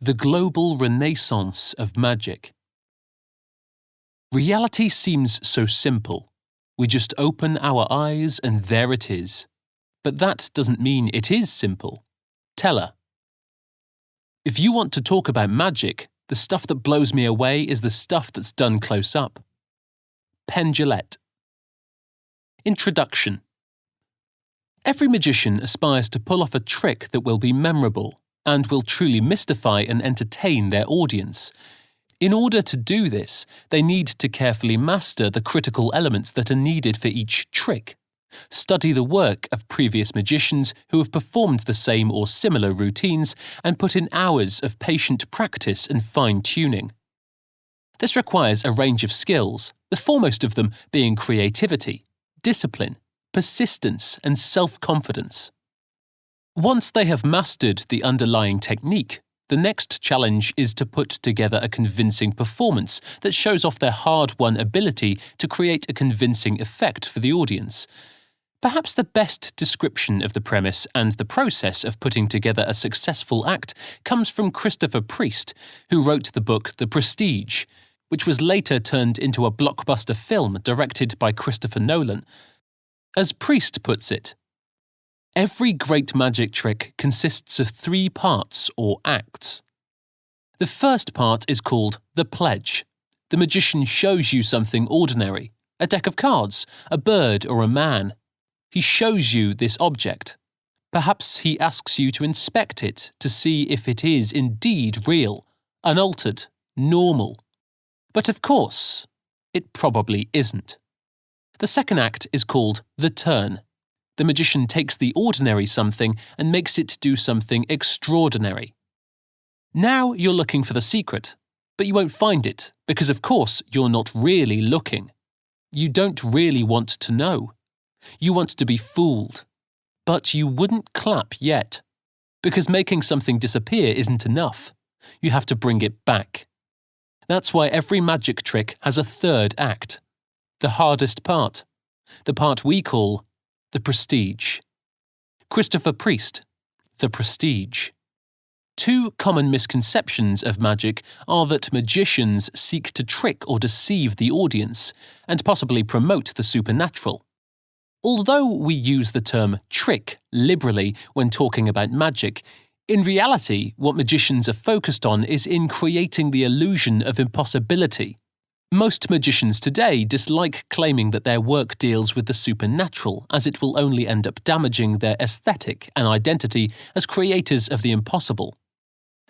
The global renaissance of magic. Reality seems so simple. We just open our eyes and there it is. But that doesn't mean it is simple. Teller. If you want to talk about magic, the stuff that blows me away is the stuff that's done close up. Pendulette. Introduction. Every magician aspires to pull off a trick that will be memorable and will truly mystify and entertain their audience. In order to do this, they need to carefully master the critical elements that are needed for each trick. Study the work of previous magicians who have performed the same or similar routines and put in hours of patient practice and fine-tuning. This requires a range of skills, the foremost of them being creativity, discipline, persistence, and self-confidence. Once they have mastered the underlying technique, the next challenge is to put together a convincing performance that shows off their hard-won ability to create a convincing effect for the audience. Perhaps the best description of the premise and the process of putting together a successful act comes from Christopher Priest, who wrote the book The Prestige, which was later turned into a blockbuster film directed by Christopher Nolan. As Priest puts it, every great magic trick consists of 3 parts or acts. The first part is called the pledge. The magician shows you something ordinary, a deck of cards, a bird or a man. He shows you this object. Perhaps he asks you to inspect it to see if it is indeed real, unaltered, normal. But of course, it probably isn't. The second act is called the turn. The magician takes the ordinary something and makes it do something extraordinary. Now you're looking for the secret, but you won't find it because of course you're not really looking. You don't really want to know. You want to be fooled. But you wouldn't clap yet, because making something disappear isn't enough. You have to bring it back. That's why every magic trick has a third act, the hardest part, the part we call the prestige. Christopher Priest, The Prestige. 2 common misconceptions of magic are that magicians seek to trick or deceive the audience and possibly promote the supernatural. Although we use the term trick liberally when talking about magic, in reality what magicians are focused on is in creating the illusion of impossibility. Most magicians today dislike claiming that their work deals with the supernatural, as it will only end up damaging their aesthetic and identity as creators of the impossible.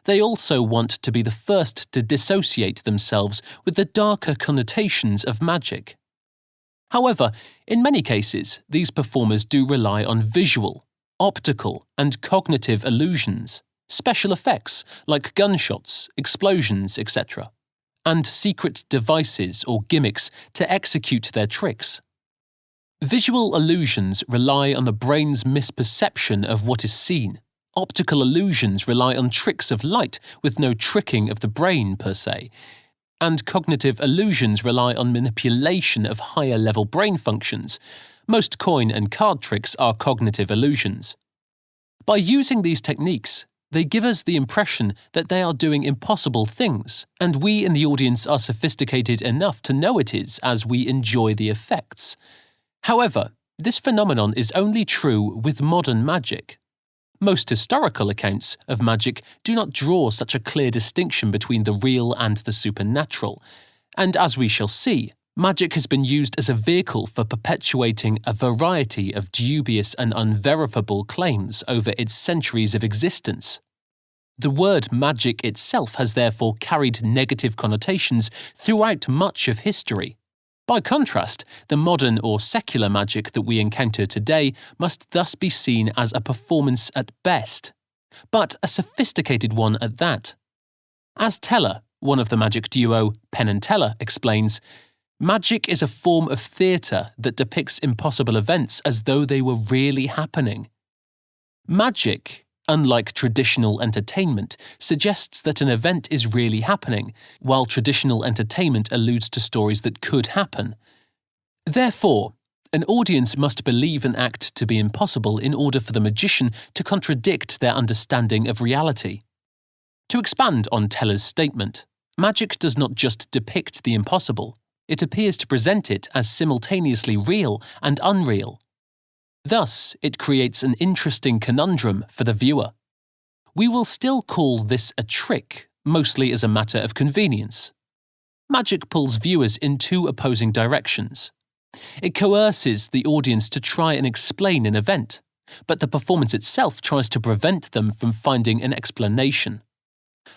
They also want to be the first to dissociate themselves with the darker connotations of magic. However, in many cases, these performers do rely on visual, optical, and cognitive illusions, special effects like gunshots, explosions, etc., and secret devices or gimmicks to execute their tricks. Visual illusions rely on the brain's misperception of what is seen. Optical illusions rely on tricks of light with no tricking of the brain per se. And cognitive illusions rely on manipulation of higher-level brain functions. Most coin and card tricks are cognitive illusions. By using these techniques, they give us the impression that they are doing impossible things, and we in the audience are sophisticated enough to know it is as we enjoy the effects. However, this phenomenon is only true with modern magic. Most historical accounts of magic do not draw such a clear distinction between the real and the supernatural, and as we shall see, magic has been used as a vehicle for perpetuating a variety of dubious and unverifiable claims over its centuries of existence. The word magic itself has therefore carried negative connotations throughout much of history. By contrast, the modern or secular magic that we encounter today must thus be seen as a performance at best, but a sophisticated one at that. As Teller, one of the magic duo Penn and Teller, explains, magic is a form of theatre that depicts impossible events as though they were really happening. Magic, unlike traditional entertainment, suggests that an event is really happening, while traditional entertainment alludes to stories that could happen. Therefore, an audience must believe an act to be impossible in order for the magician to contradict their understanding of reality. To expand on Teller's statement, magic does not just depict the impossible, it appears to present it as simultaneously real and unreal. Thus, it creates an interesting conundrum for the viewer. We will still call this a trick, mostly as a matter of convenience. Magic pulls viewers in two opposing directions. It coerces the audience to try and explain an event, but the performance itself tries to prevent them from finding an explanation.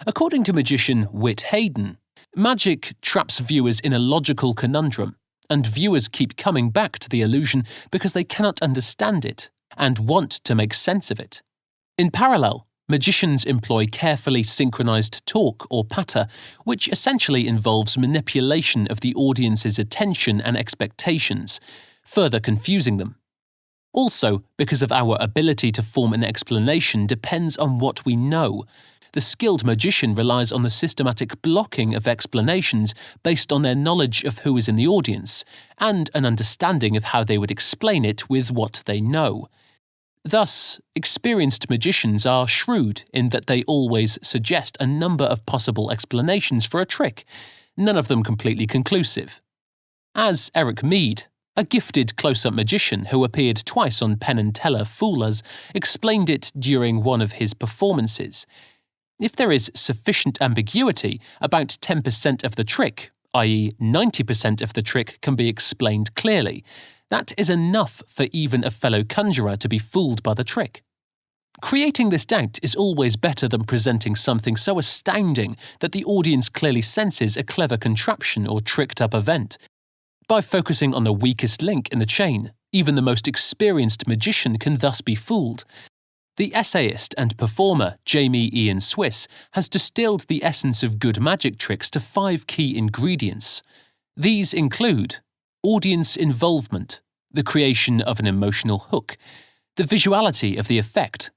According to magician Whit Hayden, magic traps viewers in a logical conundrum, and viewers keep coming back to the illusion because they cannot understand it and want to make sense of it. In parallel, magicians employ carefully synchronized talk or patter, which essentially involves manipulation of the audience's attention and expectations, further confusing them. Also, because of our ability to form an explanation depends on what we know, the skilled magician relies on the systematic blocking of explanations based on their knowledge of who is in the audience, and an understanding of how they would explain it with what they know. Thus, experienced magicians are shrewd in that they always suggest a number of possible explanations for a trick, none of them completely conclusive. As Eric Mead, a gifted close-up magician who appeared twice on Penn and Teller Fool Us, explained it during one of his performances. If there is sufficient ambiguity, about 10% of the trick, i.e. 90% of the trick, can be explained clearly. That is enough for even a fellow conjurer to be fooled by the trick. Creating this doubt is always better than presenting something so astounding that the audience clearly senses a clever contraption or tricked-up event. By focusing on the weakest link in the chain, even the most experienced magician can thus be fooled. The essayist and performer Jamie Ian Swiss has distilled the essence of good magic tricks to 5 key ingredients. These include audience involvement, the creation of an emotional hook, the visuality of the effect,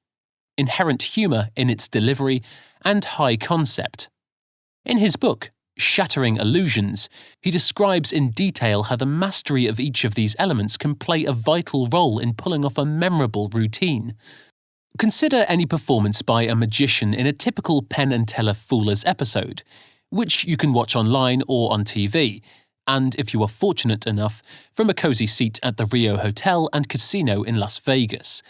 inherent humour in its delivery, and high concept. In his book, Shattering Illusions, he describes in detail how the mastery of each of these elements can play a vital role in pulling off a memorable routine. Consider any performance by a magician in a typical Penn and Teller Fool Us episode, which you can watch online or on TV, and if you are fortunate enough, from a cozy seat at the Rio Hotel and Casino in Las Vegas.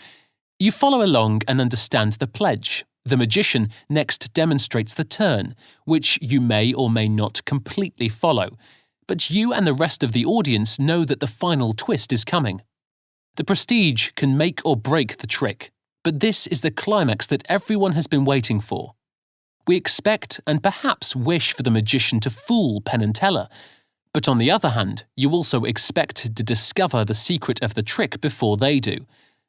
You follow along and understand the pledge. The magician next demonstrates the turn, which you may or may not completely follow, but you and the rest of the audience know that the final twist is coming. The prestige can make or break the trick, but this is the climax that everyone has been waiting for. We expect and perhaps wish for the magician to fool Penn and Teller, but on the other hand, you also expect to discover the secret of the trick before they do.